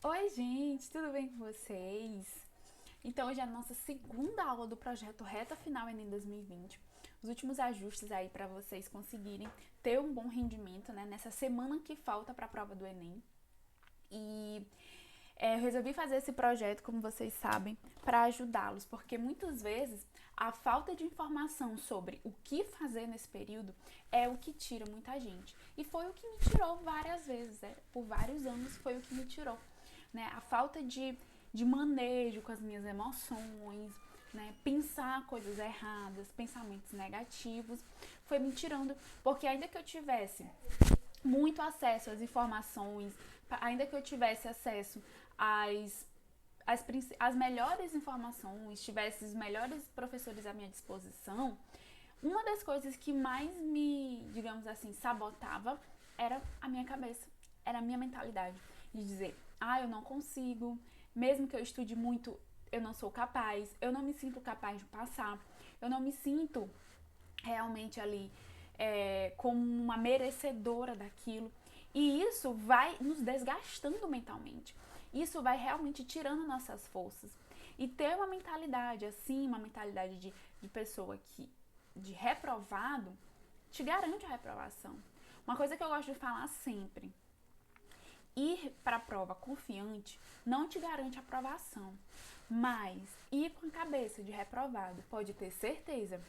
Oi, gente, tudo bem com vocês? Então, hoje é a nossa segunda aula do projeto Reta Final Enem 2020. Os últimos ajustes aí para vocês conseguirem ter um bom rendimento, né, nessa semana que falta para a prova do Enem. E eu resolvi fazer esse projeto, como vocês sabem, para ajudá-los, porque muitas vezes a falta de informação sobre o que fazer nesse período é o que tira muita gente. E foi o que me tirou várias vezes, por vários anos foi o que me tirou. Né? A falta de manejo com as minhas emoções, né? Pensar coisas erradas, pensamentos negativos, foi me tirando, porque ainda que eu tivesse muito acesso às informações, ainda que eu tivesse acesso às, às melhores informações, tivesse os melhores professores à minha disposição, uma das coisas que mais me, digamos assim, sabotava era a minha cabeça, era a minha mentalidade de dizer, eu não consigo, mesmo que eu estude muito, eu não sou capaz, eu não me sinto capaz de passar, eu não me sinto realmente ali como uma merecedora daquilo. E isso vai nos desgastando mentalmente. Isso vai realmente tirando nossas forças. E ter uma mentalidade assim, uma mentalidade de pessoa que, de reprovado, te garante a reprovação. Uma coisa que eu gosto de falar sempre: ir para a prova confiante não te garante aprovação, mas ir com a cabeça de reprovado, pode ter certeza,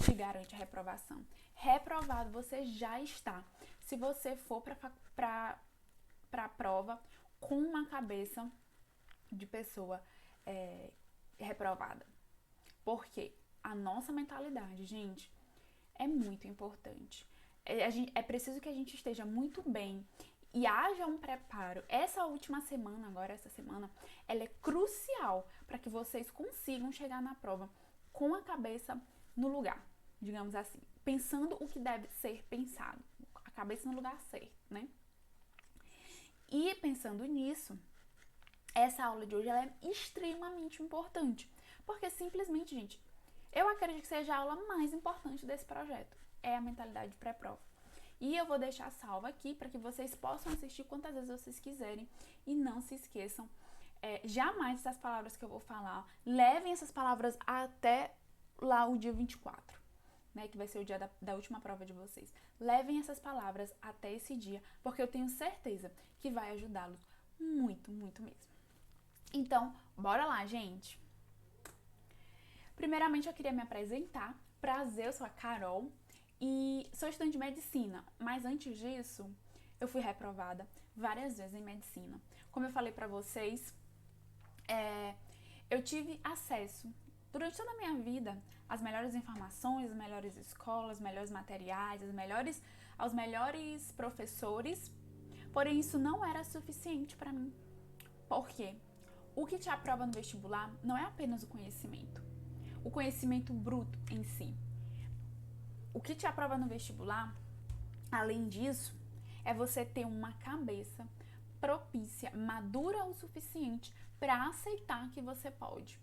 te garante a reprovação. Reprovado você já está, se você for para a prova com uma cabeça de pessoa reprovada. Porque a nossa mentalidade, gente, é muito importante. É preciso que a gente esteja muito bem e haja um preparo. Essa última semana, agora essa semana, ela é crucial para que vocês consigam chegar na prova com a cabeça no lugar, digamos assim, pensando o que deve ser pensado, a cabeça no lugar certo, né? E pensando nisso, essa aula de hoje ela é extremamente importante, porque simplesmente, gente, eu acredito que seja a aula mais importante desse projeto, é a mentalidade pré-prova. E eu vou deixar salva aqui para que vocês possam assistir quantas vezes vocês quiserem e não se esqueçam jamais essas palavras que eu vou falar, levem essas palavras até lá o dia 24, né, que vai ser o dia da última prova de vocês. Levem essas palavras até esse dia, porque eu tenho certeza que vai ajudá-los muito, muito mesmo. Então, bora lá, gente! Primeiramente, eu queria me apresentar. Prazer, eu sou a Carol e sou estudante de medicina, mas antes disso, eu fui reprovada várias vezes em medicina. Como eu falei pra vocês, eu tive acesso durante toda a minha vida às melhores informações, às melhores escolas, melhores materiais, aos melhores professores, porém isso não era suficiente para mim. Por quê? O que te aprova no vestibular não é apenas o conhecimento bruto em si. O que te aprova no vestibular, além disso, é você ter uma cabeça propícia, madura o suficiente para aceitar que você pode.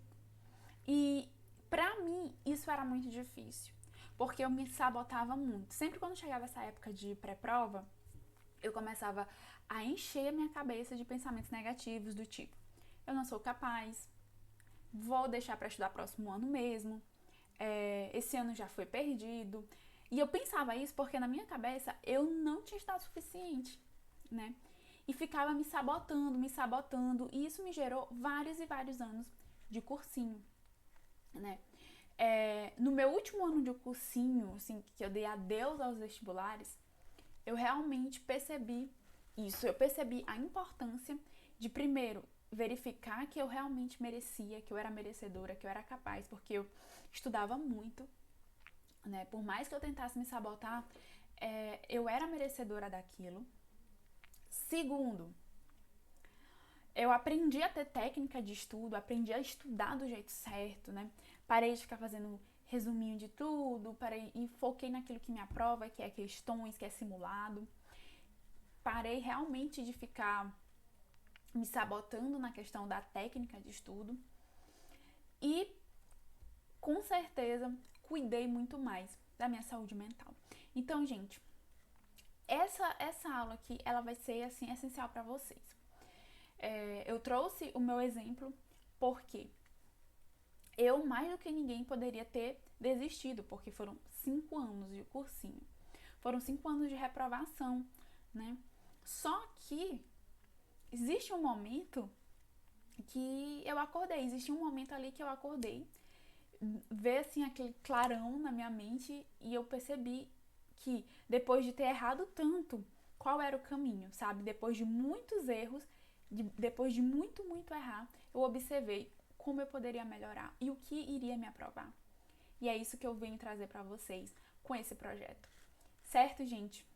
E para mim isso era muito difícil, porque eu me sabotava muito. Sempre quando chegava essa época de pré-prova, eu começava a encher minha cabeça de pensamentos negativos do tipo: eu não sou capaz, vou deixar para estudar próximo ano mesmo, esse ano já foi perdido. E eu pensava isso porque na minha cabeça eu não tinha estado suficiente, né? E ficava me sabotando, e isso me gerou vários e vários anos de cursinho, né? No meu último ano de cursinho, assim, que eu dei adeus aos vestibulares, eu realmente percebi isso. Eu percebi a importância de, primeiro, verificar que eu realmente merecia, que eu era merecedora, que eu era capaz, porque eu estudava muito, né? Por mais que eu tentasse me sabotar, eu era merecedora daquilo. Segundo, eu aprendi a ter técnica de estudo, aprendi a estudar do jeito certo, né? Parei de ficar fazendo resuminho de tudo, parei e foquei naquilo que me aprova, que é questões, que é simulado. Parei realmente de ficar me sabotando na questão da técnica de estudo e, com certeza, cuidei muito mais da minha saúde mental. Então, gente, essa aula aqui, ela vai ser, assim, essencial para vocês. Eu trouxe o meu exemplo porque eu, mais do que ninguém, poderia ter desistido, porque foram 5 anos de cursinho. Foram 5 anos de reprovação, né? Só que existe um momento que eu acordei, existe um momento ali que eu acordei, ver assim aquele clarão na minha mente e eu percebi que depois de ter errado tanto, qual era o caminho, sabe? Depois de muitos erros, depois de muito errar, eu observei como eu poderia melhorar e o que iria me aprovar. E é isso que eu venho trazer para vocês com esse projeto. Certo, gente?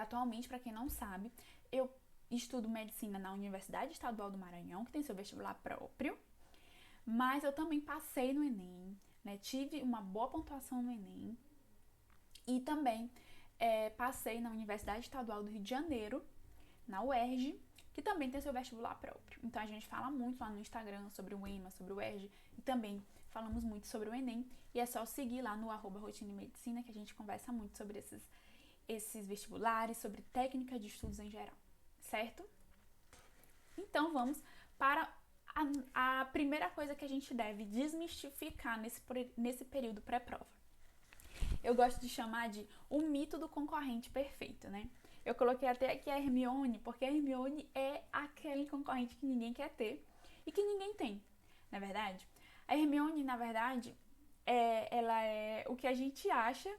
Atualmente, para quem não sabe, eu estudo medicina na Universidade Estadual do Maranhão, que tem seu vestibular próprio, mas eu também passei no Enem, né? Tive uma boa pontuação no Enem e também passei na Universidade Estadual do Rio de Janeiro, na UERJ, que também tem seu vestibular próprio. Então a gente fala muito lá no Instagram sobre o EMA, sobre o UERJ e também falamos muito sobre o Enem. E é só seguir lá no @rotinemedicina que a gente conversa muito sobre esses vestibulares, sobre técnica de estudos em geral, certo? Então vamos para a primeira coisa que a gente deve desmistificar nesse período pré-prova. Eu gosto de chamar de o mito do concorrente perfeito, né? Eu coloquei até aqui a Hermione, porque a Hermione é aquele concorrente que ninguém quer ter e que ninguém tem, na verdade. A Hermione, na verdade, ela é o que a gente acha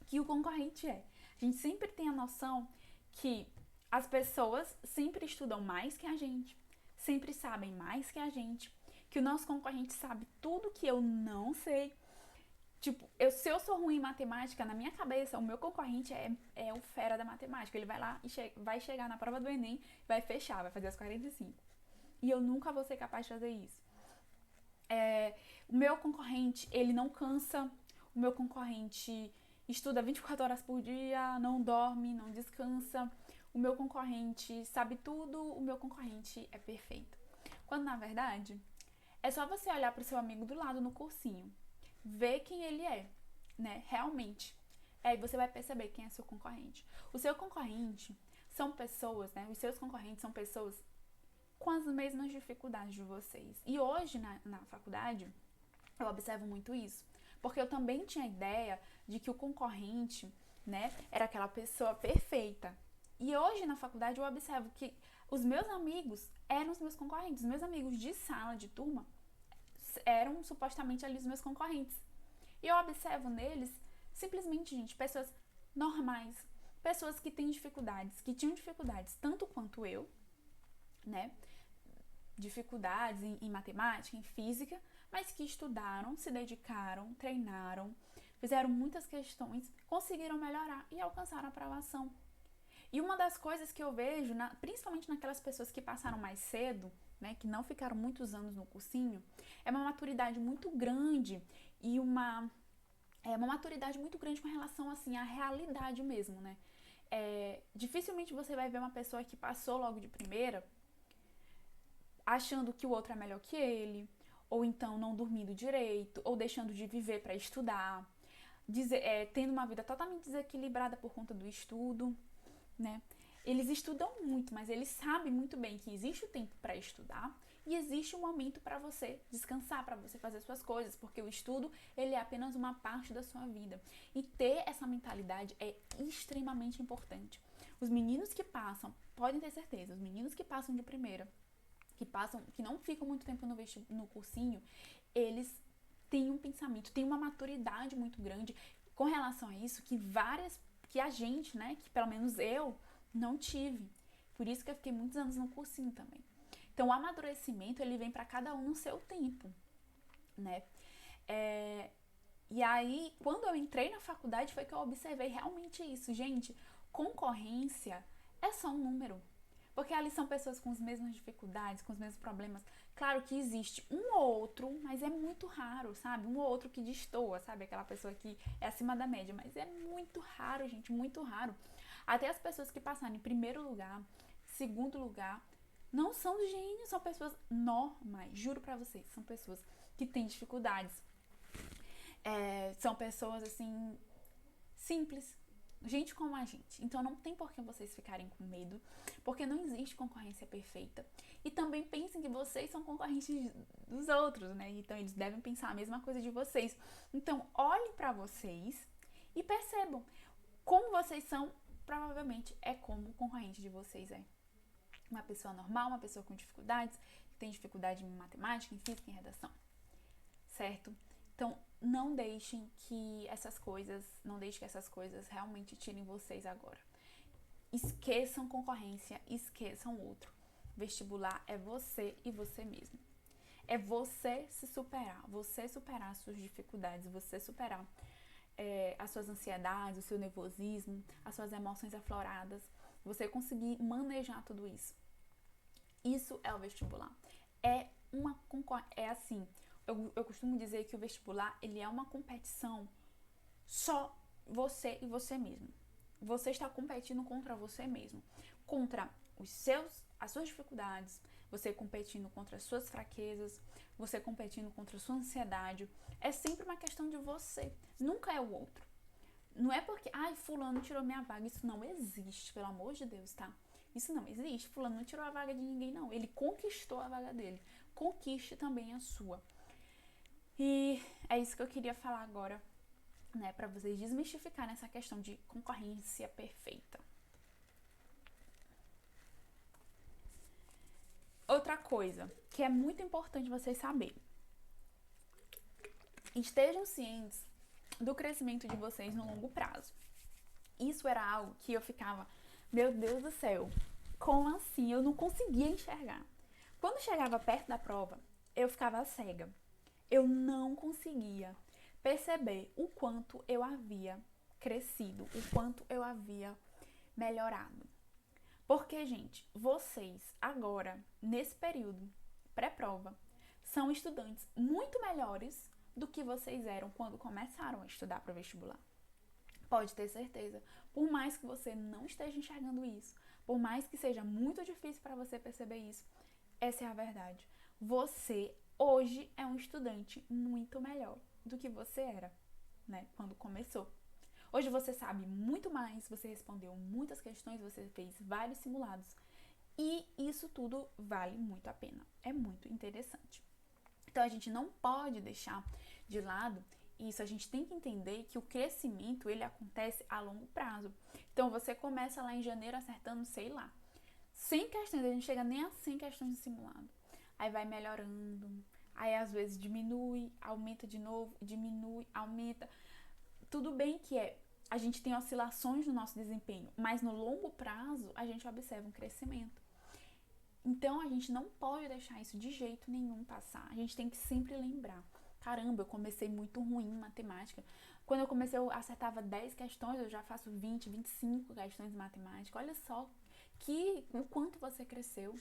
que o concorrente é. A gente sempre tem a noção que as pessoas sempre estudam mais que a gente, sempre sabem mais que a gente, que o nosso concorrente sabe tudo que eu não sei. Tipo, se eu sou ruim em matemática, na minha cabeça, o meu concorrente é o fera da matemática. Ele vai lá e vai chegar na prova do Enem, vai fechar, vai fazer as 45. E eu nunca vou ser capaz de fazer isso. O meu concorrente, ele não cansa. O meu concorrente estuda 24 horas por dia, não dorme, não descansa. O meu concorrente sabe tudo, o meu concorrente é perfeito. Quando, na verdade, é só você olhar para o seu amigo do lado no cursinho, ver quem ele é, né, realmente. Aí você vai perceber quem é seu concorrente. O seu concorrente são pessoas, né, os seus concorrentes são pessoas com as mesmas dificuldades de vocês. E hoje, na faculdade, eu observo muito isso. Porque eu também tinha a ideia de que o concorrente, né, era aquela pessoa perfeita. E hoje, na faculdade, eu observo que os meus amigos eram os meus concorrentes. Os meus amigos de sala, de turma, eram supostamente ali os meus concorrentes. E eu observo neles, simplesmente, gente, pessoas normais. Pessoas que têm dificuldades, que tinham dificuldades tanto quanto eu, né? Dificuldades em matemática, em física, mas que estudaram, se dedicaram, treinaram, fizeram muitas questões, conseguiram melhorar e alcançaram a aprovação. E uma das coisas que eu vejo, principalmente naquelas pessoas que passaram mais cedo, né, que não ficaram muitos anos no cursinho, é uma maturidade muito grande e uma maturidade muito grande com relação assim à realidade mesmo, né? Dificilmente você vai ver uma pessoa que passou logo de primeira achando que o outro é melhor que ele, ou então não dormindo direito, ou deixando de viver para estudar, tendo uma vida totalmente desequilibrada por conta do estudo, né? Eles estudam muito, mas eles sabem muito bem que existe o tempo para estudar e existe um momento para você descansar, para você fazer suas coisas, porque o estudo ele é apenas uma parte da sua vida. E ter essa mentalidade é extremamente importante. Os meninos que passam, podem ter certeza, os meninos que passam de primeira, que não ficam muito tempo no cursinho, eles têm um pensamento, têm uma maturidade muito grande com relação a isso, que a gente, né, que pelo menos eu, não tive. Por isso que eu fiquei muitos anos no cursinho também. Então, o amadurecimento, ele vem para cada um no seu tempo, né? E aí, quando eu entrei na faculdade, foi que eu observei realmente isso. Gente, concorrência é só um número. Porque ali são pessoas com as mesmas dificuldades, com os mesmos problemas. Claro que existe um ou outro, mas é muito raro, sabe? Um ou outro que destoa, sabe? Aquela pessoa que é acima da média. Mas é muito raro, gente, muito raro. Até as pessoas que passaram em primeiro lugar, segundo lugar, não são gênios, são pessoas normais. Juro pra vocês, são pessoas que têm dificuldades. São pessoas, assim, simples, gente como a gente. Então não tem por que vocês ficarem com medo, porque não existe concorrência perfeita. E também pensem que vocês são concorrentes dos outros, né? Então eles devem pensar a mesma coisa de vocês. Então olhem para vocês e percebam como vocês são, provavelmente é como o concorrente de vocês é. Uma pessoa normal, uma pessoa com dificuldades, que tem dificuldade em matemática, em física, em redação. Certo? Então, não deixem que essas coisas realmente tirem vocês agora. Esqueçam concorrência, esqueçam o outro. Vestibular é você e você mesmo. É você se superar, você superar as suas dificuldades, você superar as suas ansiedades, o seu nervosismo, as suas emoções afloradas, você conseguir manejar tudo isso. Isso é o vestibular. É assim, eu costumo dizer que o vestibular, ele é uma competição só você e você mesmo. Você está competindo contra você mesmo, contra as suas dificuldades, você competindo contra as suas fraquezas, você competindo contra a sua ansiedade. É sempre uma questão de você, nunca é o outro. Não é porque, fulano tirou minha vaga, isso não existe, pelo amor de Deus, tá? Isso não existe, fulano não tirou a vaga de ninguém, não. Ele conquistou a vaga dele, conquiste também a sua. E é isso que eu queria falar agora, né, para vocês desmistificarem essa questão de concorrência perfeita. Outra coisa que é muito importante vocês saberem. Estejam cientes do crescimento de vocês no longo prazo. Isso era algo que eu ficava, meu Deus do céu, como assim? Eu não conseguia enxergar. Quando chegava perto da prova, eu ficava cega. Eu não conseguia perceber o quanto eu havia crescido, o quanto eu havia melhorado. Porque, gente, vocês agora, nesse período pré-prova, são estudantes muito melhores do que vocês eram quando começaram a estudar para o vestibular. Pode ter certeza. Por mais que você não esteja enxergando isso, por mais que seja muito difícil para você perceber isso, essa é a verdade. Você hoje é um estudante muito melhor do que você era, né, quando começou. Hoje você sabe muito mais, você respondeu muitas questões, você fez vários simulados e isso tudo vale muito a pena. É muito interessante. Então a gente não pode deixar de lado isso, a gente tem que entender que o crescimento ele acontece a longo prazo. Então você começa lá em janeiro acertando, sei lá, 100 questões, a gente chega nem a 100 questões de simulado. Aí vai melhorando, aí às vezes diminui, aumenta de novo, diminui, aumenta. Tudo bem que a gente tem oscilações no nosso desempenho, mas no longo prazo a gente observa um crescimento. Então a gente não pode deixar isso de jeito nenhum passar. A gente tem que sempre lembrar. Caramba, eu comecei muito ruim em matemática. Quando eu comecei, eu acertava 10 questões, eu já faço 20, 25 questões de matemática. Olha só o quanto você cresceu,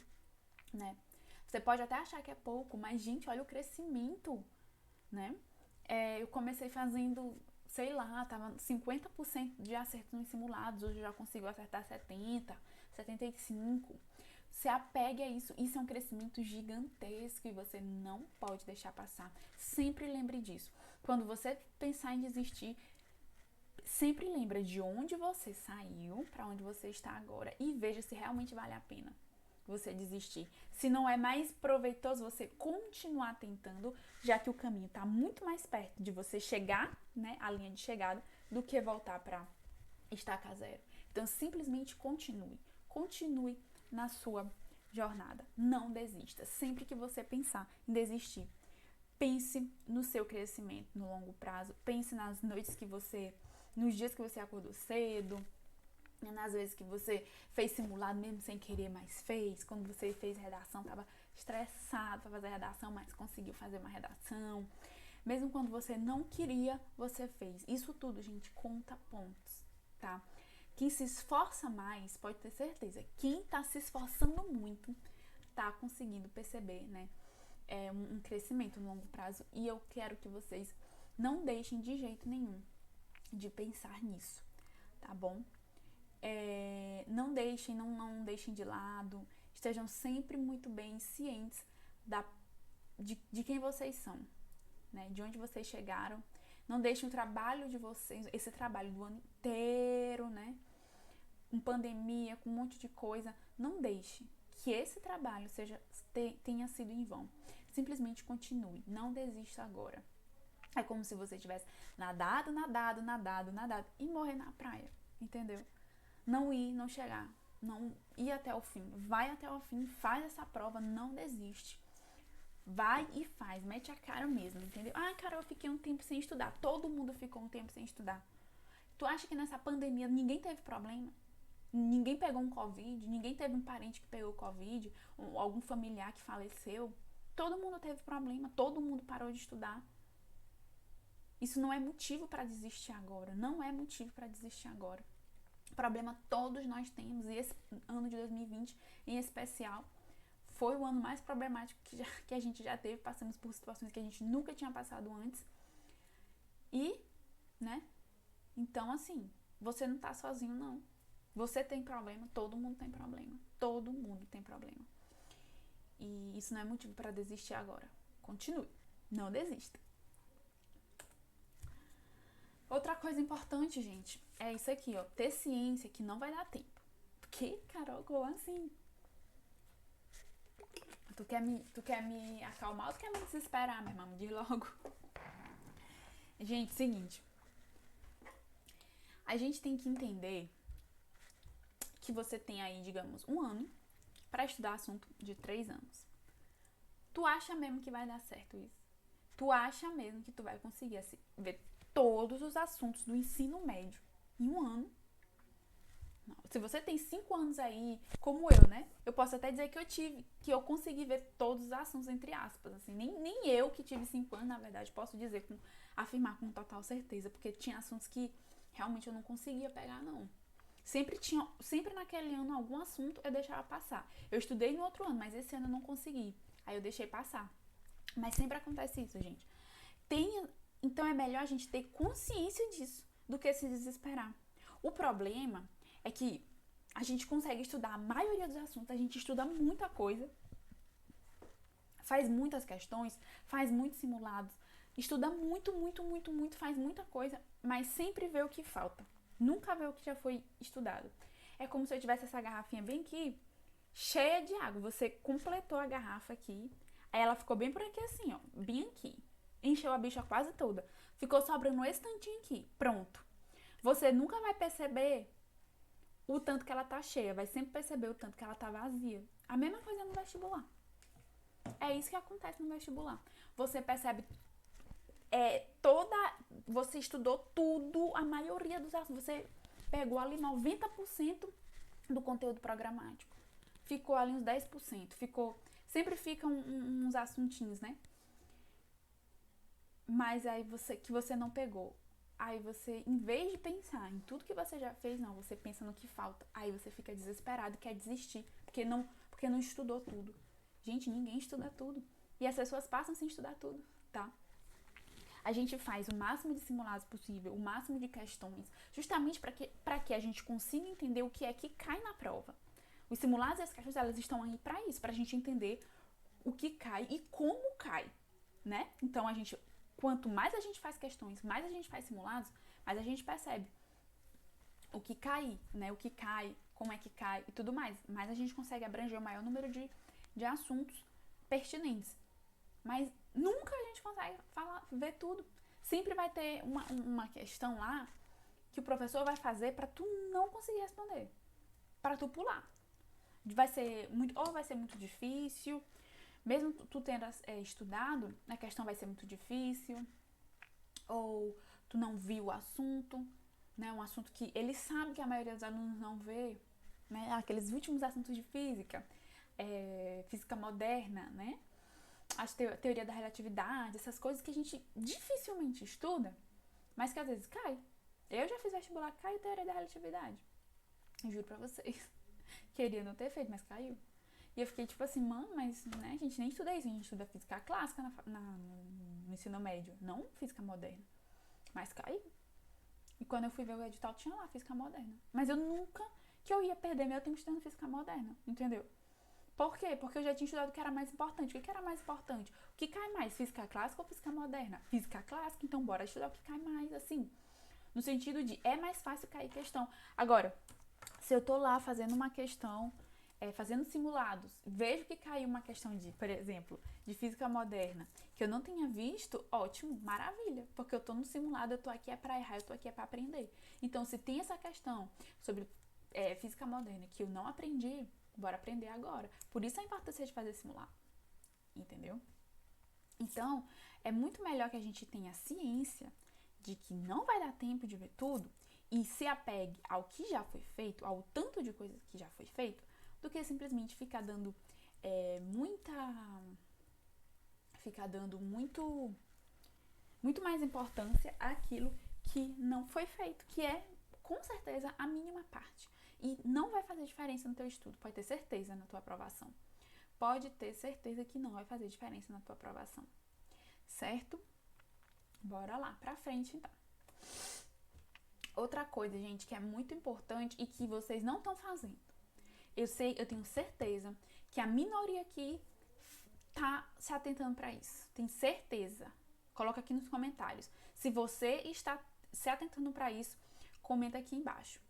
né? Você pode até achar que é pouco, mas, gente, olha o crescimento, né? Eu comecei fazendo, sei lá, tava 50% de acertos nos simulados, hoje eu já consigo acertar 70, 75%. Se apegue a isso, isso é um crescimento gigantesco e você não pode deixar passar. Sempre lembre disso. Quando você pensar em desistir, sempre lembre de onde você saiu para onde você está agora e veja se realmente vale a pena você desistir. Se não é mais proveitoso você continuar tentando, já que o caminho está muito mais perto de você chegar, né, à linha de chegada, do que voltar para estaca zero. Então, simplesmente continue na sua jornada. Não desista. Sempre que você pensar em desistir, pense no seu crescimento no longo prazo. Pense nos dias que você acordou cedo, nas vezes que você fez simulado mesmo sem querer, mas fez. Quando você fez redação, estava estressado para fazer redação, mas conseguiu fazer uma redação. Mesmo quando você não queria, você fez. Isso tudo, gente, conta pontos, tá? Quem se esforça mais, pode ter certeza, quem está se esforçando muito, está conseguindo perceber, né, um crescimento no longo prazo. E eu quero que vocês não deixem de jeito nenhum de pensar nisso, tá bom? Não deixem de lado, estejam sempre muito bem cientes de quem vocês são, né, de onde vocês chegaram. Não deixem o trabalho de vocês, esse trabalho do ano inteiro, né? Com pandemia, com um monte de coisa. Não deixe que esse trabalho tenha sido em vão. Simplesmente continue. Não desista agora. É como se você tivesse nadado e morrer na praia. Entendeu? Não ir, não chegar. Não ir até o fim. Vai até o fim, faz essa prova, não desiste. Vai e faz, mete a cara mesmo, entendeu? Ah, cara, eu fiquei um tempo sem estudar. Todo mundo ficou um tempo sem estudar. Tu acha que nessa pandemia ninguém teve problema? Ninguém pegou um Covid? Ninguém teve um parente que pegou Covid? Ou algum familiar que faleceu? Todo mundo teve problema, todo mundo parou de estudar. Isso não é motivo para desistir agora. Não é motivo para desistir agora. Problema todos nós temos. E esse ano de 2020, em especial, foi o ano mais problemático que a gente já teve. Passamos por situações que a gente nunca tinha passado antes. E, né? Então, assim, você não tá sozinho, não. Você tem problema, todo mundo tem problema. Todo mundo tem problema. E isso não é motivo para desistir agora. Continue. Não desista. Outra coisa importante, gente, é isso aqui, ó. Ter ciência que não vai dar tempo. Porque, Carol, como assim? Tu quer me acalmar ou tu quer me desesperar, minha irmã? Me diz logo. Gente, seguinte. A gente tem que entender que você tem aí, digamos, 1 ano para estudar assunto de 3 anos. Tu acha mesmo que vai dar certo isso? Tu acha mesmo que tu vai conseguir ver todos os assuntos do ensino médio em 1 ano? Não. Se você tem 5 anos aí, como eu, né? Eu posso até dizer que eu consegui ver todos os assuntos, entre aspas, assim. Nem eu que tive 5 anos, na verdade, posso dizer, afirmar com total certeza, porque tinha assuntos que realmente eu não conseguia pegar, não. Sempre naquele ano, algum assunto eu deixava passar. Eu estudei no outro ano, mas esse ano eu não consegui. Aí eu deixei passar. Mas sempre acontece isso, gente. Então é melhor a gente ter consciência disso do que se desesperar. O problema é que a gente consegue estudar a maioria dos assuntos, a gente estuda muita coisa, faz muitas questões, faz muitos simulados, estuda muito, faz muita coisa, mas sempre vê o que falta. Nunca vê o que já foi estudado. É como se eu tivesse essa garrafinha bem aqui, cheia de água. Você completou a garrafa aqui, aí ela ficou bem por aqui assim, ó, bem aqui. Encheu a bicha quase toda. Ficou sobrando esse tantinho aqui. Pronto. Você nunca vai perceber o tanto que ela tá cheia. Vai sempre perceber o tanto que ela tá vazia. A mesma coisa no vestibular. É isso que acontece no vestibular. Você percebe você estudou tudo, a maioria dos assuntos. Você pegou ali 90% do conteúdo programático. Ficou ali uns 10%. Sempre ficam uns assuntinhos, né? Mas aí você não pegou. Aí você, em vez de pensar em tudo que você já fez, não, você pensa no que falta. Aí você fica desesperado e quer desistir, porque não estudou tudo. Gente, ninguém estuda tudo. E as pessoas passam sem estudar tudo, tá? A gente faz o máximo de simulados possível, o máximo de questões, justamente para que a gente consiga entender o que é que cai na prova. Os simulados e as questões, elas estão aí para isso, pra gente entender o que cai e como cai, né? Então, quanto mais a gente faz questões, mais a gente faz simulados, mais a gente percebe o que cai, né? O que cai, como é que cai e tudo mais. Mais a gente consegue abranger o maior número de assuntos pertinentes. Mas nunca a gente consegue ver tudo. Sempre vai ter uma questão lá que o professor vai fazer para tu não conseguir responder. Para tu pular. Vai ser muito difícil. Mesmo tu tendo estudado, a questão vai ser muito difícil. Ou tu não viu o assunto, né? Um assunto que ele sabe que a maioria dos alunos não vê, né? Aqueles últimos assuntos de física, física moderna, né? A teoria da relatividade, essas coisas que a gente dificilmente estuda, mas que às vezes cai. Eu já fiz vestibular, caiu teoria da relatividade. Eu juro pra vocês. Queria não ter feito, mas caiu. E eu fiquei tipo assim, mano, mas né, a gente nem estuda isso, a gente estuda física clássica no ensino médio, não física moderna. Mas caiu. E quando eu fui ver o edital, tinha lá física moderna. Mas eu nunca que eu ia perder meu tempo estudando física moderna, entendeu? Por quê? Porque eu já tinha estudado o que era mais importante. O que era mais importante? O que cai mais? Física clássica ou física moderna? Física clássica, então bora estudar o que cai mais, assim. No sentido de, é mais fácil cair questão. Agora, se eu tô lá fazendo uma questão, fazendo simulados, vejo que caiu uma questão de, por exemplo, de física moderna, que eu não tenha visto, ótimo, maravilha, porque eu tô no simulado, eu tô aqui é pra errar, eu tô aqui é pra aprender. Então, se tem essa questão sobre física moderna que eu não aprendi, bora aprender agora. Por isso a importância de fazer simulado, entendeu? Então, é muito melhor que a gente tenha ciência de que não vai dar tempo de ver tudo e se apegue ao que já foi feito, ao tanto de coisas que já foi feito, do que simplesmente ficar dando muito mais importância àquilo que não foi feito, que é com certeza a mínima parte. E não vai fazer diferença no teu estudo, pode ter certeza na tua aprovação. Pode ter certeza que não vai fazer diferença na tua aprovação. Certo? Bora lá, pra frente então. Outra coisa, gente, que é muito importante e que vocês não estão fazendo. Eu tenho certeza que a minoria aqui tá se atentando para isso. Tenho certeza. Coloca aqui nos comentários. Se você está se atentando para isso, comenta aqui embaixo.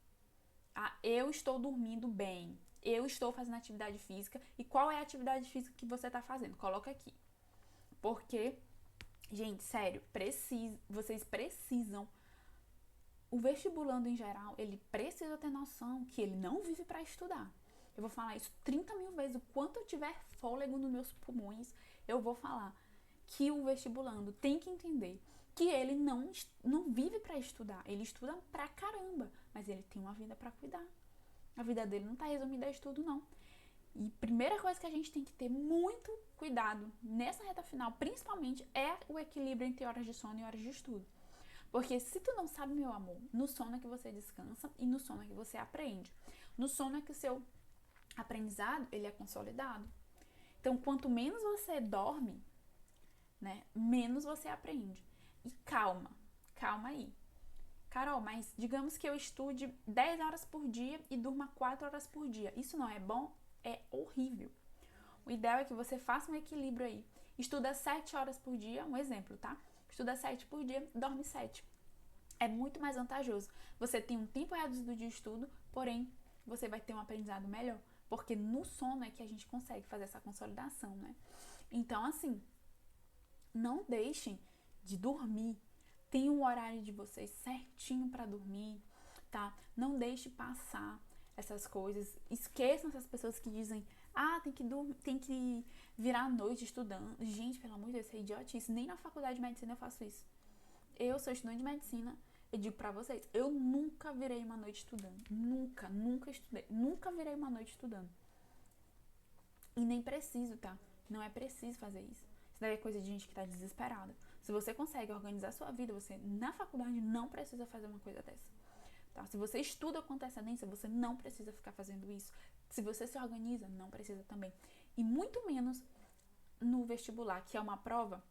Eu estou dormindo bem. Eu estou fazendo atividade física. E qual é a atividade física que você está fazendo? Coloca aqui. Porque, gente, sério, vocês precisam. O vestibulando em geral, ele precisa ter noção que ele não vive para estudar. Eu vou falar isso 30 mil vezes. O quanto eu tiver fôlego nos meus pulmões, eu vou falar que o vestibulando tem que entender que ele não vive para estudar. Ele estuda pra caramba, mas ele tem uma vida para cuidar. A vida dele não tá resumida a estudo, não. E primeira coisa que a gente tem que ter muito cuidado nessa reta final, principalmente, é o equilíbrio entre horas de sono e horas de estudo. Porque se tu não sabe, meu amor, no sono é que você descansa e no sono é que você aprende. No sono é que o seu aprendizado, ele é consolidado. Então, quanto menos você dorme, né, menos você aprende. E calma aí. Carol, mas digamos que eu estude 10 horas por dia e durma 4 horas por dia. Isso não é bom? É horrível. O ideal é que você faça um equilíbrio aí. Estuda 7 horas por dia, um exemplo, tá? Estuda 7 por dia, dorme 7. É muito mais vantajoso. Você tem um tempo reduzido de estudo, porém, você vai ter um aprendizado melhor. Porque no sono é que a gente consegue fazer essa consolidação, né? Então, assim, não deixem de dormir. Tem um horário de vocês certinho para dormir, tá? Não deixe passar essas coisas. Esqueçam essas pessoas que dizem, tem que virar a noite estudando. Gente, pelo amor de Deus, isso é idiotice. Nem na faculdade de medicina eu faço isso. Eu sou estudante de medicina, eu digo pra vocês, eu nunca virei uma noite estudando. Nunca estudei. Nunca virei uma noite estudando. E nem preciso, tá? Não é preciso fazer isso. Isso daí é coisa de gente que tá desesperada. Se você consegue organizar a sua vida, você na faculdade não precisa fazer uma coisa dessa. Tá? Se você estuda com antecedência, você não precisa ficar fazendo isso. Se você se organiza, não precisa também. E muito menos no vestibular, que é uma prova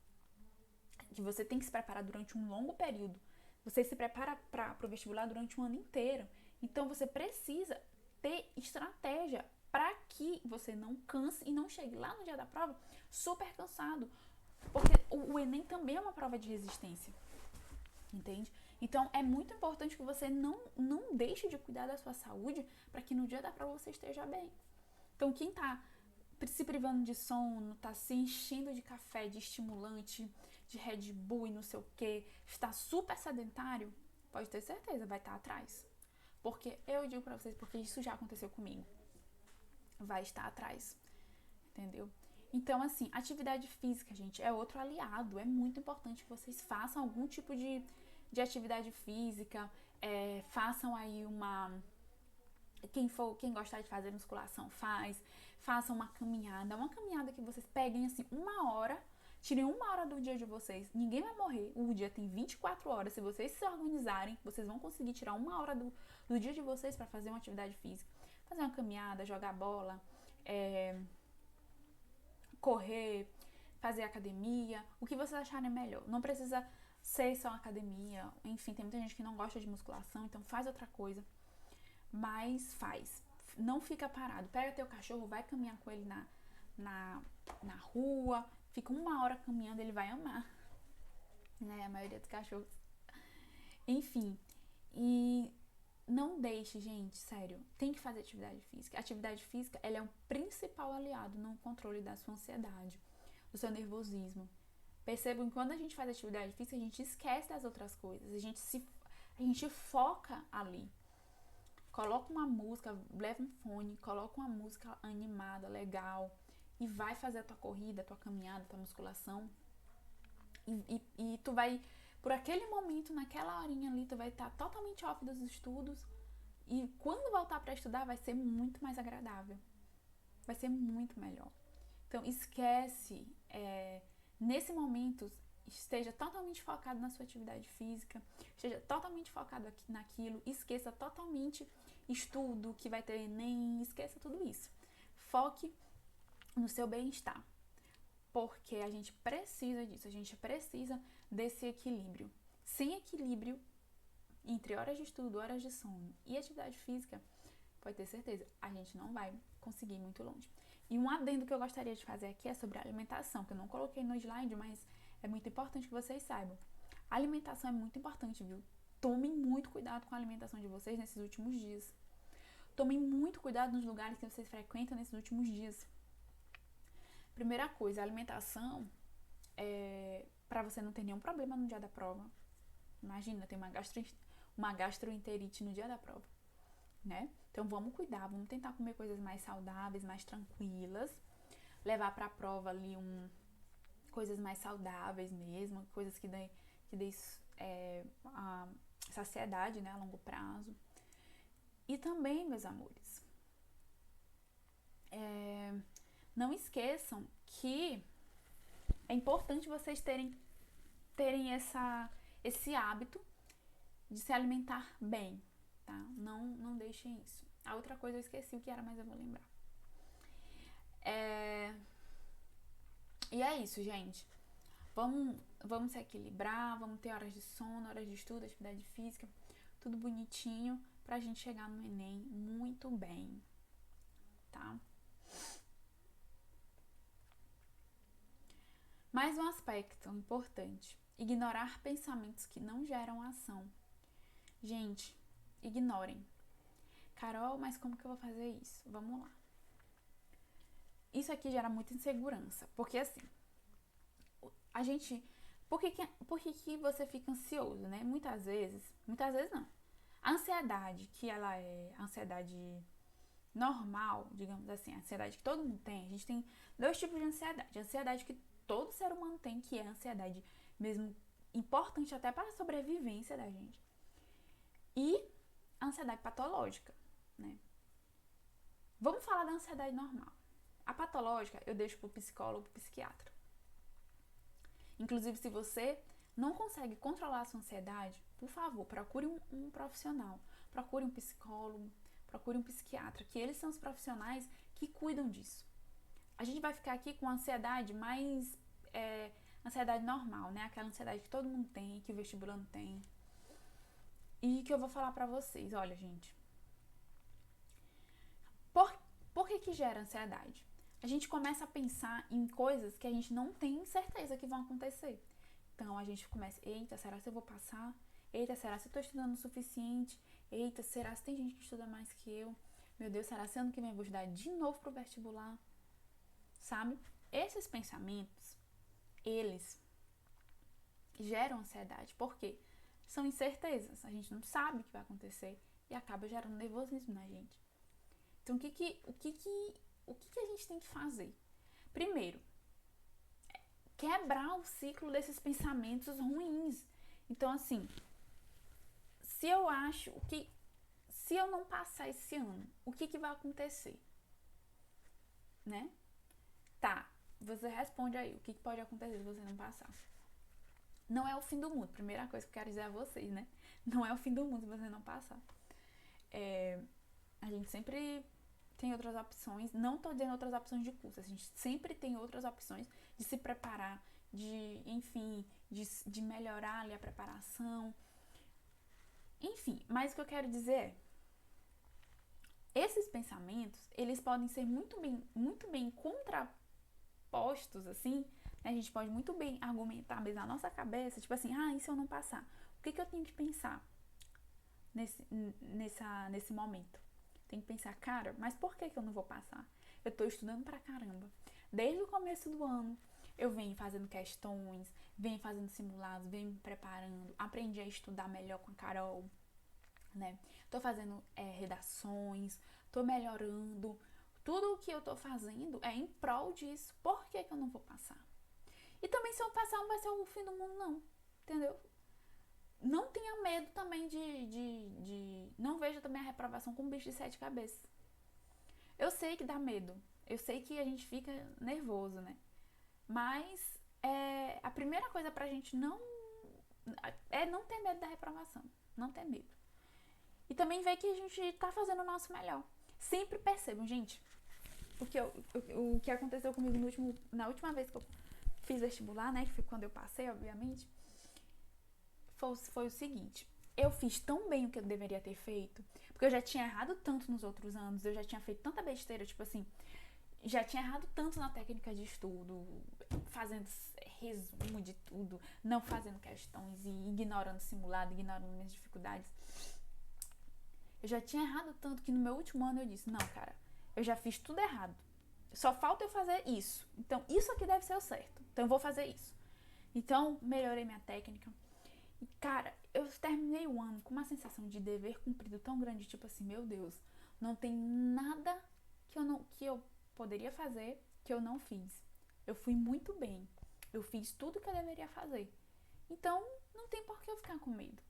que você tem que se preparar durante um longo período. Você se prepara para o vestibular durante um ano inteiro. Então, você precisa ter estratégia para que você não canse e não chegue lá no dia da prova super cansado. Porque o Enem também é uma prova de resistência. Entende? Então, é muito importante que você não deixe de cuidar da sua saúde para que no dia da prova você esteja bem. Então, quem tá se privando de sono, tá se enchendo de café, de estimulante, de Red Bull e não sei o que, está super sedentário, pode ter certeza, vai estar atrás. Porque eu digo pra vocês, porque isso já aconteceu comigo. Vai estar atrás, entendeu? Então, assim, atividade física, gente, é outro aliado. É muito importante que vocês façam algum tipo de atividade física, façam aí quem gostar de fazer musculação façam uma caminhada que vocês peguem assim 1 hora, tirem 1 hora do dia de vocês, ninguém vai morrer, o dia tem 24 horas, se vocês se organizarem, vocês vão conseguir tirar 1 hora do dia de vocês para fazer uma atividade física, fazer uma caminhada, jogar bola, correr, fazer academia, o que vocês acharem melhor, não precisa ser só academia, enfim, tem muita gente que não gosta de musculação, então faz outra coisa, mas faz. Não fica parado. Pega teu cachorro, vai caminhar com ele na rua. Fica 1 hora caminhando, ele vai amar. Né? A maioria dos cachorros. Enfim. E não deixe, gente, sério, tem que fazer atividade física. A atividade física, ela é um principal aliado no controle da sua ansiedade, do seu nervosismo. Percebam que quando a gente faz atividade física, a gente esquece das outras coisas, a gente foca ali. Coloca uma música, leva um fone, coloca uma música animada, legal, e vai fazer a tua corrida, a tua caminhada, a tua musculação. E tu vai, por aquele momento, naquela horinha ali, tu vai estar totalmente off dos estudos. E quando voltar para estudar, vai ser muito mais agradável. Vai ser muito melhor. Então, esquece, nesse momento, esteja totalmente focado na sua atividade física, esteja totalmente focado naquilo, esqueça totalmente estudo, que vai ter Enem, esqueça tudo isso. Foque no seu bem-estar, porque a gente precisa disso, a gente precisa desse equilíbrio. Sem equilíbrio entre horas de estudo, horas de sono e atividade física, pode ter certeza, a gente não vai conseguir ir muito longe. E um adendo que eu gostaria de fazer aqui é sobre a alimentação, que eu não coloquei no slide, mas é muito importante que vocês saibam. A alimentação é muito importante, viu? Tomem muito cuidado com a alimentação de vocês nesses últimos dias. Tomem muito cuidado nos lugares que vocês frequentam nesses últimos dias. Primeira coisa, a alimentação para você não ter nenhum problema no dia da prova. Imagina, tem uma gastroenterite no dia da prova, né? Então vamos cuidar, vamos tentar comer coisas mais saudáveis, mais tranquilas, levar para a prova ali coisas mais saudáveis mesmo, coisas que dê a saciedade, né, a longo prazo. E também, meus amores, não esqueçam que é importante vocês terem esse hábito de se alimentar bem, tá? Não deixem isso. A outra coisa eu esqueci o que era, mas eu vou lembrar. E é isso, gente. Vamos se equilibrar, vamos ter horas de sono, horas de estudo, atividade física, tudo bonitinho pra gente chegar no Enem muito bem, tá? Mais um aspecto importante: ignorar pensamentos que não geram ação. Gente, ignorem. Carol, mas como que eu vou fazer isso? Vamos lá. Isso aqui gera muita insegurança, porque assim, por que você fica ansioso, né? Muitas vezes não. A ansiedade, que ela é a ansiedade normal, digamos assim, a ansiedade que todo mundo tem, a gente tem dois tipos de ansiedade. A ansiedade que todo ser humano tem, que é a ansiedade mesmo importante até para a sobrevivência da gente. E a ansiedade patológica, né? Vamos falar da ansiedade normal. A patológica eu deixo pro psicólogo, pro psiquiatra. Inclusive, se você não consegue controlar a sua ansiedade, por favor, procure um profissional. Procure um psicólogo, procure um psiquiatra, que eles são os profissionais que cuidam disso. A gente vai ficar aqui com a ansiedade mais... ansiedade normal, né? Aquela ansiedade que todo mundo tem, que o vestibulando tem. E que eu vou falar pra vocês. Olha, gente. Por que gera ansiedade? A gente começa a pensar em coisas que a gente não tem certeza que vão acontecer. Então, a gente começa, eita, será que eu vou passar? Eita, será que eu tô estudando o suficiente? Eita, será que tem gente que estuda mais que eu? Meu Deus, será que ano que vem eu vou estudar de novo pro vestibular? Sabe? Esses pensamentos, eles geram ansiedade. Por quê? São incertezas. A gente não sabe o que vai acontecer e acaba gerando nervosismo na gente. Então, o que a gente tem que fazer? Primeiro, quebrar o ciclo desses pensamentos ruins. Então, assim, se eu não passar esse ano, o que vai acontecer? Né? Tá, você responde aí, o que pode acontecer se você não passar? Não é o fim do mundo, primeira coisa que eu quero dizer a vocês, né? Não é o fim do mundo se você não passar. A gente sempre tem outras opções, não tô dizendo outras opções de curso, a gente sempre tem outras opções de se preparar, de melhorar ali a preparação, enfim, mas o que eu quero dizer é, esses pensamentos, eles podem ser muito bem contrapostos, assim, né? A gente pode muito bem argumentar mesmo na nossa cabeça, tipo assim, e se eu não passar? O que eu tenho que pensar? nesse momento. Tem que pensar, cara, mas por que eu não vou passar? Eu tô estudando pra caramba. Desde o começo do ano, eu venho fazendo questões, venho fazendo simulados, venho me preparando, aprendi a estudar melhor com a Carol, né? Tô fazendo redações, tô melhorando. Tudo o que eu tô fazendo é em prol disso. Por que eu não vou passar? E também se eu passar não vai ser o fim do mundo, não. Entendeu? Não tenha medo também Não veja também a reprovação como um bicho de 7 cabeças. Eu sei que dá medo. Eu sei que a gente fica nervoso, né? Mas a primeira coisa pra gente não ter medo da reprovação. Não ter medo. E também ver que a gente tá fazendo o nosso melhor. Sempre percebam, gente, o que aconteceu comigo na última vez que eu fiz vestibular, né? Que foi quando eu passei, obviamente. Foi o seguinte. Eu fiz tão bem o que eu deveria ter feito. Porque eu já tinha errado tanto nos outros anos. Eu já tinha feito tanta besteira, tipo assim. Já tinha errado tanto na técnica de estudo. Fazendo resumo de tudo. Não fazendo questões. E ignorando simulado, ignorando minhas dificuldades. Eu já tinha errado tanto que no meu último ano eu disse, não, cara, eu já fiz tudo errado. Só falta eu fazer isso. Então, isso aqui deve ser o certo. Então, eu vou fazer isso. Então, melhorei minha técnica. E, cara, eu terminei o ano com uma sensação de dever cumprido tão grande, tipo assim, meu Deus, não tem nada que eu poderia fazer que eu não fiz. Eu fui muito bem. Eu fiz tudo que eu deveria fazer. Então, não tem por que eu ficar com medo.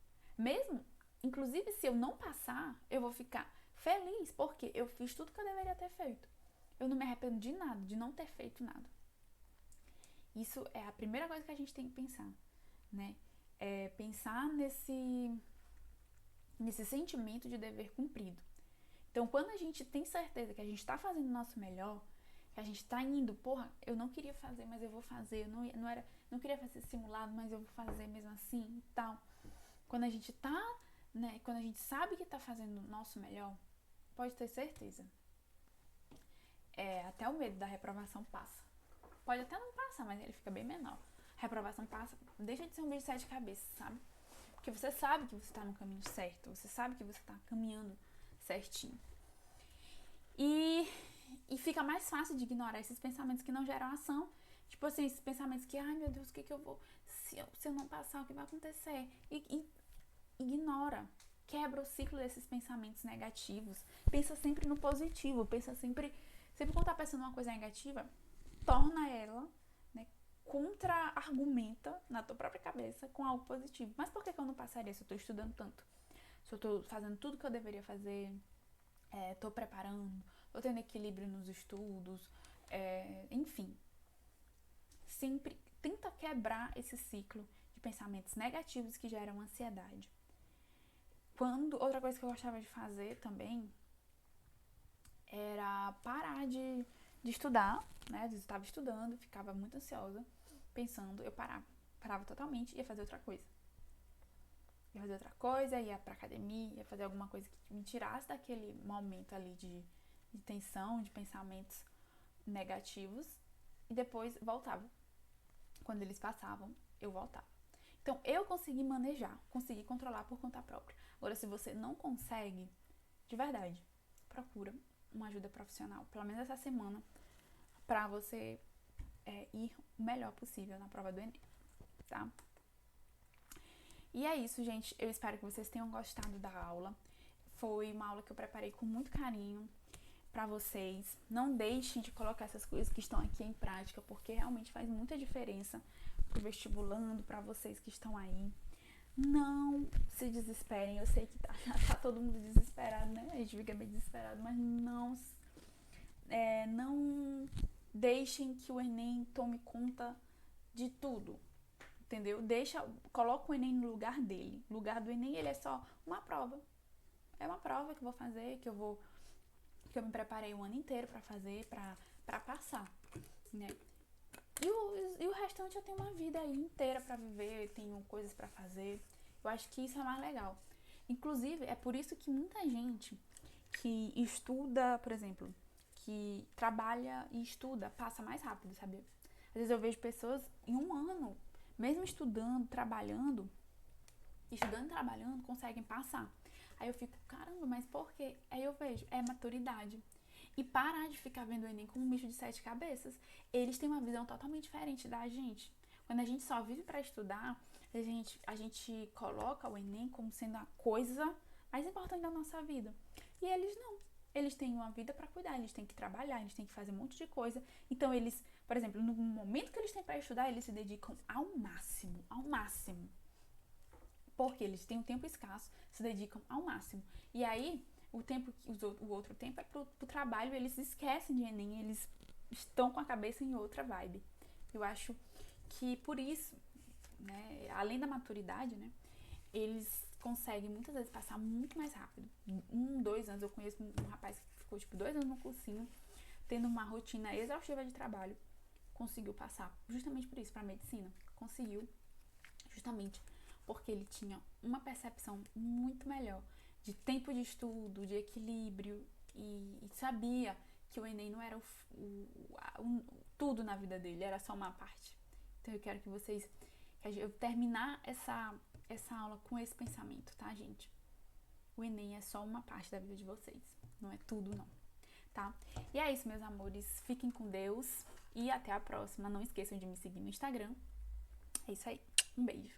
Inclusive, se eu não passar, eu vou ficar feliz, porque eu fiz tudo que eu deveria ter feito. Eu não me arrependo de nada, de não ter feito nada. Isso é a primeira coisa que a gente tem que pensar, né? É pensar nesse sentimento de dever cumprido. Então, quando a gente tem certeza que a gente tá fazendo o nosso melhor, que a gente tá indo, porra, eu não queria fazer, mas eu vou fazer, não queria fazer simulado, mas eu vou fazer mesmo assim e tal. Quando a gente tá, né, quando a gente sabe que tá fazendo o nosso melhor, pode ter certeza. Até o medo da reprovação passa. Pode até não passar, mas ele fica bem menor. A reprovação passa, deixa de ser um bicho de 7 cabeças, sabe? Porque você sabe que você tá no caminho certo, você sabe que você tá caminhando certinho. E fica mais fácil de ignorar esses pensamentos que não geram ação. Tipo assim, esses pensamentos que, ai meu Deus, o que eu vou... Se eu não passar, o que vai acontecer? Ignora. Quebra o ciclo desses pensamentos negativos. Pensa sempre no positivo. Pensa sempre quando tá pensando uma coisa negativa, torna ela, né, contra-argumenta na tua própria cabeça com algo positivo. Mas por que eu não passaria se eu tô estudando tanto? Se eu tô fazendo tudo que eu deveria fazer, tô preparando, tô tendo equilíbrio nos estudos, enfim. Sempre tenta quebrar esse ciclo de pensamentos negativos que geram ansiedade. Outra coisa que eu gostava de fazer também era parar de estudar, né? Às vezes eu estava estudando, ficava muito ansiosa, pensando, eu parava totalmente e ia fazer outra coisa. Ia pra academia, ia fazer alguma coisa que me tirasse daquele momento ali de tensão, de pensamentos negativos, e depois voltava. Quando eles passavam, eu voltava. Então, eu consegui manejar, consegui controlar por conta própria. Agora, se você não consegue, de verdade, procura uma ajuda profissional, pelo menos essa semana, pra você ir o melhor possível na prova do Enem, tá? E é isso, gente. Eu espero que vocês tenham gostado da aula. Foi uma aula que eu preparei com muito carinho pra vocês. Não deixem de colocar essas coisas que estão aqui em prática, porque realmente faz muita diferença pro vestibulando, pra vocês que estão aí. Não se desesperem. Eu sei que já tá todo mundo desesperado, né? A gente fica meio desesperado, mas não deixem que o Enem tome conta de tudo. Entendeu? Coloca o Enem no lugar dele. O lugar do Enem, ele é só uma prova. É uma prova que eu vou fazer, que eu me preparei o ano inteiro pra fazer, pra passar, né? E o restante eu tenho uma vida aí inteira pra viver, tenho coisas pra fazer. Eu acho que isso é mais legal. Inclusive, é por isso que muita gente que estuda, por exemplo, que trabalha e estuda, passa mais rápido, sabe? Às vezes eu vejo pessoas em um ano, mesmo estudando e trabalhando, conseguem passar. Aí eu fico, caramba, mas por quê? Aí eu vejo, é maturidade. E parar de ficar vendo o Enem como um bicho de sete cabeças. Eles têm uma visão totalmente diferente da gente. Quando a gente só vive para estudar, a gente coloca o Enem como sendo a coisa mais importante da nossa vida. E eles não. Eles têm uma vida para cuidar, eles têm que trabalhar, eles têm que fazer um monte de coisa. Então eles, por exemplo, no momento que eles têm para estudar, eles se dedicam ao máximo, ao máximo. Porque eles têm um tempo escasso, se dedicam ao máximo. E aí, o tempo, o outro tempo é pro trabalho, eles esquecem de Enem, eles estão com a cabeça em outra vibe. Eu acho que por isso, né, além da maturidade, né, eles conseguem muitas vezes passar muito mais rápido. 2 anos, eu conheço um rapaz que ficou tipo 2 anos no cursinho, tendo uma rotina exaustiva de trabalho, conseguiu passar justamente por isso, para medicina. Conseguiu justamente porque ele tinha uma percepção muito melhor de tempo de estudo, de equilíbrio e sabia que o Enem não era tudo na vida dele, era só uma parte. Então eu quero que vocês, eu terminar essa aula com esse pensamento, tá, gente? O Enem é só uma parte da vida de vocês, não é tudo não, tá? E é isso, meus amores, fiquem com Deus e até a próxima. Não esqueçam de me seguir no Instagram. É isso aí, um beijo.